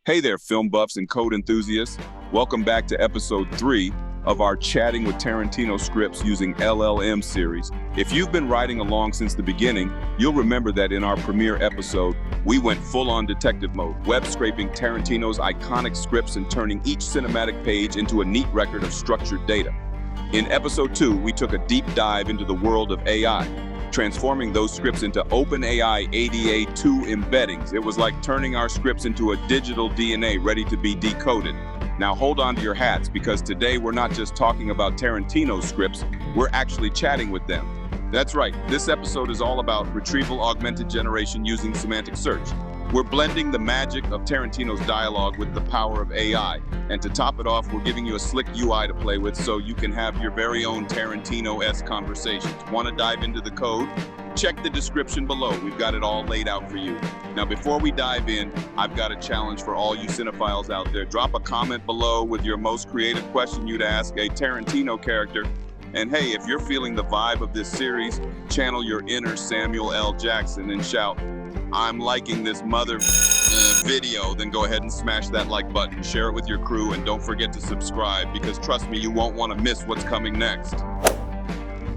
Hey there, film buffs and code enthusiasts. Welcome back to episode 3 of our Chatting with Tarantino Scripts using LLM series. If you've been riding along since the beginning, you'll remember that in our premiere episode, we went full-on detective mode, web scraping Tarantino's iconic scripts and turning each cinematic page into a neat record of structured data. In episode 2, we took a deep dive into the world of AI, transforming those scripts into OpenAI ADA 2 embeddings. It was like turning our scripts into a digital DNA ready to be decoded. Now hold on to your hats, because today we're not just talking about Tarantino's scripts, we're actually chatting with them. That's right, this episode is all about Retrieval Augmented Generation using semantic search. We're blending the magic of Tarantino's dialogue with the power of AI. And to top it off, we're giving you a slick UI to play with so you can have your very own Tarantino-esque conversations. Want to dive into the code? Check the description below. We've got it all laid out for you. Now, before we dive in, I've got a challenge for all you cinephiles out there. Drop a comment below with your most creative question you'd ask a Tarantino character. And hey, if you're feeling the vibe of this series, channel your inner Samuel L. Jackson and shout, "I'm liking this video." Then go ahead and smash that like button, share it with your crew, and don't forget to subscribe, because trust me, you won't want to miss what's coming next.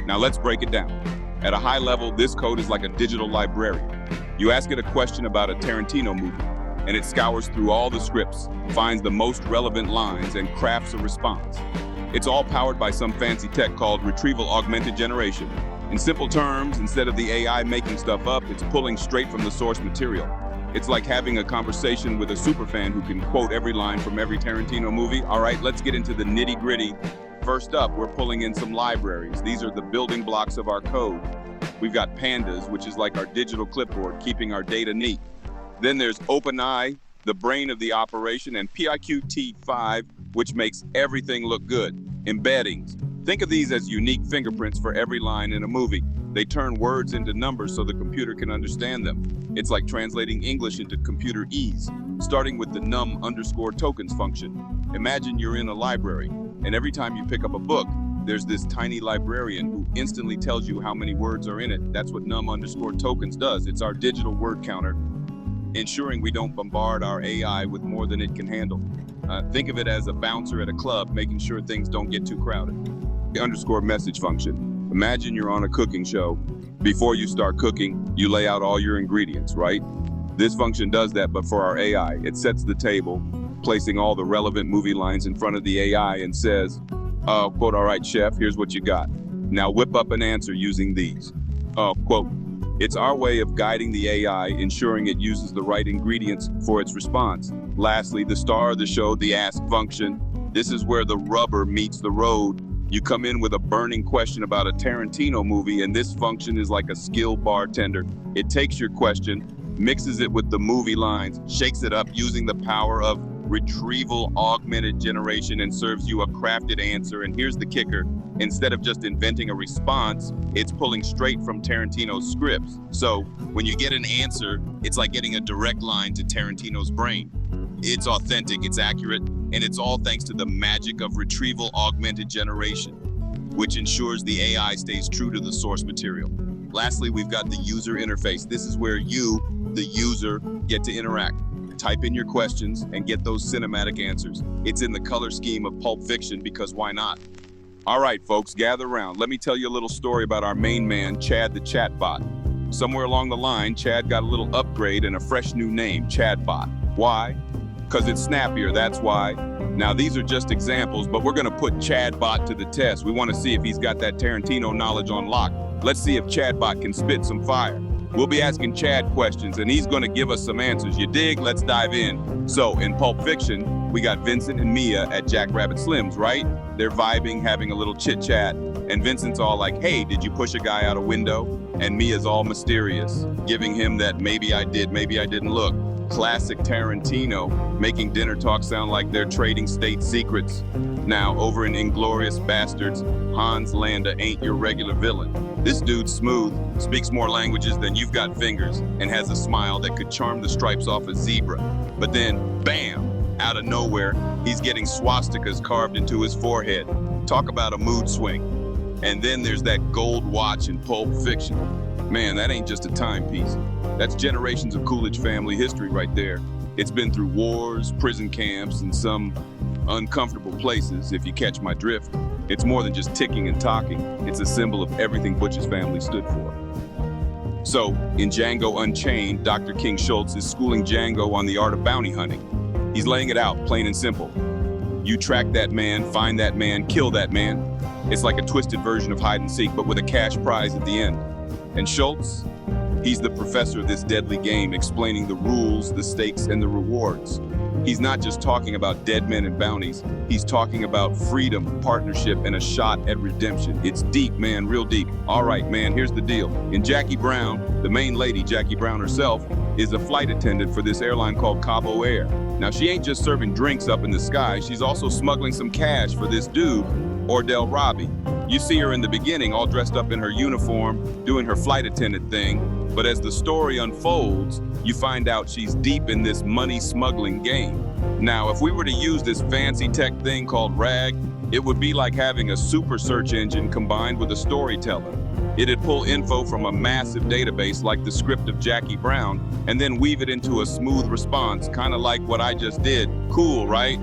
Now let's break it down. At a high level, this code is like a digital librarian. You ask it a question about a Tarantino movie, and it scours through all the scripts, finds the most relevant lines, and crafts a response. It's all powered by some fancy tech called Retrieval Augmented Generation. In simple terms, instead of the AI making stuff up, it's pulling straight from the source material. It's like having a conversation with a superfan who can quote every line from every Tarantino movie. All right, let's get into the nitty-gritty. First up, we're pulling in some libraries. These are the building blocks of our code. We've got pandas, which is like our digital clipboard, keeping our data neat. Then there's OpenAI, the brain of the operation, and PIQT5, which makes everything look good. Embeddings. Think of these as unique fingerprints for every line in a movie. They turn words into numbers so the computer can understand them. It's like translating English into computer-ese, starting with the num_tokens function. Imagine you're in a library, and every time you pick up a book, there's this tiny librarian who instantly tells you how many words are in it. That's what num_tokens does. It's our digital word counter, ensuring we don't bombard our AI with more than it can handle. Think of it as a bouncer at a club, making sure things don't get too crowded. The _message function. Imagine you're on a cooking show. Before you start cooking, you lay out all your ingredients, right? This function does that, but for our AI. It sets the table, placing all the relevant movie lines in front of the AI and says, quote, "All right, chef, here's what you got. Now whip up an answer using these." Quote, "It's our way of guiding the AI, ensuring it uses the right ingredients for its response." Lastly, the star of the show, the ask function. This is where the rubber meets the road. You come in with a burning question about a Tarantino movie, and this function is like a skilled bartender. It takes your question, mixes it with the movie lines, shakes it up using the power of Retrieval Augmented Generation, and serves you a crafted answer. And here's the kicker. Instead of just inventing a response, it's pulling straight from Tarantino's scripts. So when you get an answer, it's like getting a direct line to Tarantino's brain. It's authentic, it's accurate, and it's all thanks to the magic of Retrieval Augmented Generation, which ensures the AI stays true to the source material. Lastly, we've got the user interface. This is where you, the user, get to interact. Type in your questions and get those cinematic answers. It's in the color scheme of Pulp Fiction, because why not? All right, folks, gather around. Let me tell you a little story about our main man, Chad the Chatbot. Somewhere along the line, Chad got a little upgrade and a fresh new name, Chadbot. Why? Because it's snappier, that's why. Now, these are just examples, but we're going to put Chadbot to the test. We want to see if he's got that Tarantino knowledge on lock. Let's see if Chadbot can spit some fire. We'll be asking Chad questions, and he's going to give us some answers. You dig? Let's dive in. So, in Pulp Fiction, we got Vincent and Mia at Jack Rabbit Slim's, right? They're vibing, having a little chit-chat, and Vincent's all like, "Hey, did you push a guy out a window?" And Mia's all mysterious, giving him that maybe I did, maybe I didn't look. Classic Tarantino, making dinner talk sound like they're trading state secrets. Now, over in Inglourious Bastards, Hans Landa ain't your regular villain. This dude's smooth, speaks more languages than you've got fingers, and has a smile that could charm the stripes off a zebra. But then, bam, out of nowhere, he's getting swastikas carved into his forehead. Talk about a mood swing. And then there's that gold watch in Pulp Fiction. Man, that ain't just a timepiece. That's generations of Coolidge family history right there. It's been through wars, prison camps, and some uncomfortable places, if you catch my drift. It's more than just ticking and talking. It's a symbol of everything Butch's family stood for. So, in Django Unchained, Dr. King Schultz is schooling Django on the art of bounty hunting. He's laying it out, plain and simple. You track that man, find that man, kill that man. It's like a twisted version of hide and seek, but with a cash prize at the end. And Schultz, he's the professor of this deadly game, explaining the rules, the stakes, and the rewards. He's not just talking about dead men and bounties. He's talking about freedom, partnership, and a shot at redemption. It's deep, man, real deep. All right, man, here's the deal. In Jackie Brown, the main lady, Jackie Brown herself, is a flight attendant for this airline called Cabo Air. Now, she ain't just serving drinks up in the sky. She's also smuggling some cash for this dude, Ordell Robbie. You see her in the beginning, all dressed up in her uniform, doing her flight attendant thing. But as the story unfolds, you find out she's deep in this money smuggling game. Now, if we were to use this fancy tech thing called RAG, it would be like having a super search engine combined with a storyteller. It'd pull info from a massive database like the script of Jackie Brown and then weave it into a smooth response, kind of like what I just did. Cool, right?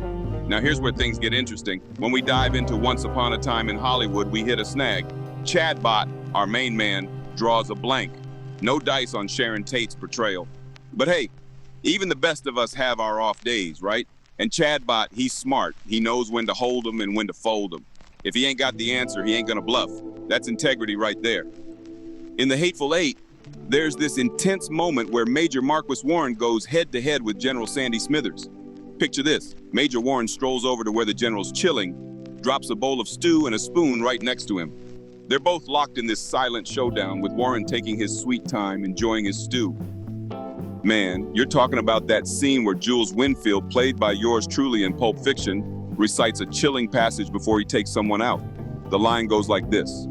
Now here's where things get interesting. When we dive into Once Upon a Time in Hollywood, we hit a snag. Chadbot, our main man, draws a blank. No dice on Sharon Tate's portrayal. But hey, even the best of us have our off days, right? And Chadbot, he's smart. He knows when to hold them and when to fold them. If he ain't got the answer, he ain't gonna bluff. That's integrity right there. In The Hateful Eight, there's this intense moment where Major Marquis Warren goes head-to-head with General Sandy Smithers. Picture this. Major Warren strolls over to where the general's chilling, drops a bowl of stew and a spoon right next to him. They're both locked in this silent showdown, with Warren taking his sweet time, enjoying his stew. Man, you're talking about that scene where Jules Winfield, played by yours truly in Pulp Fiction, recites a chilling passage before he takes someone out. The line goes like this.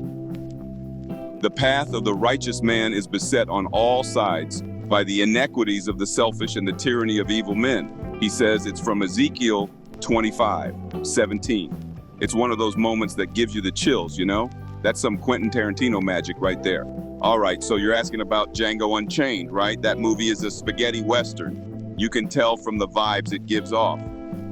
The path of the righteous man is beset on all sides by the inequities of the selfish and the tyranny of evil men. He says it's from Ezekiel 25:17. It's one of those moments that gives you the chills, you know? That's some Quentin Tarantino magic right there. All right, so you're asking about Django Unchained, right? That movie is a spaghetti western. You can tell from the vibes it gives off.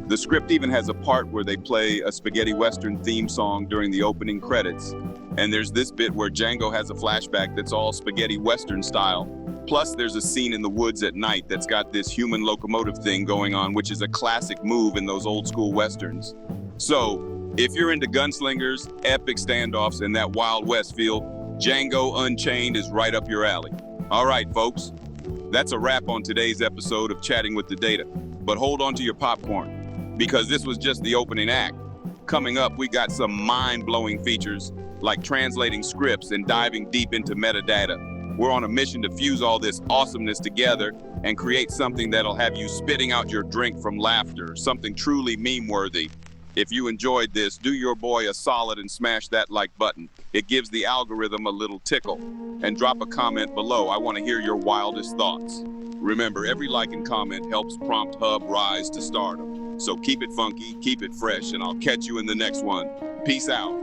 The script even has a part where they play a spaghetti western theme song during the opening credits. And there's this bit where Django has a flashback that's all spaghetti western style. Plus, there's a scene in the woods at night that's got this human locomotive thing going on, which is a classic move in those old school westerns. So, if you're into gunslingers, epic standoffs, and that Wild West feel, Django Unchained is right up your alley. All right, folks, that's a wrap on today's episode of Chatting with the Data. But hold on to your popcorn, because this was just the opening act. Coming up, we got some mind-blowing features, like translating scripts and diving deep into metadata. We're on a mission to fuse all this awesomeness together and create something that'll have you spitting out your drink from laughter, something truly meme-worthy. If you enjoyed this, do your boy a solid and smash that like button. It gives the algorithm a little tickle. And drop a comment below. I want to hear your wildest thoughts. Remember, every like and comment helps prompt Hub rise to stardom. So keep it funky, keep it fresh, and I'll catch you in the next one. Peace out.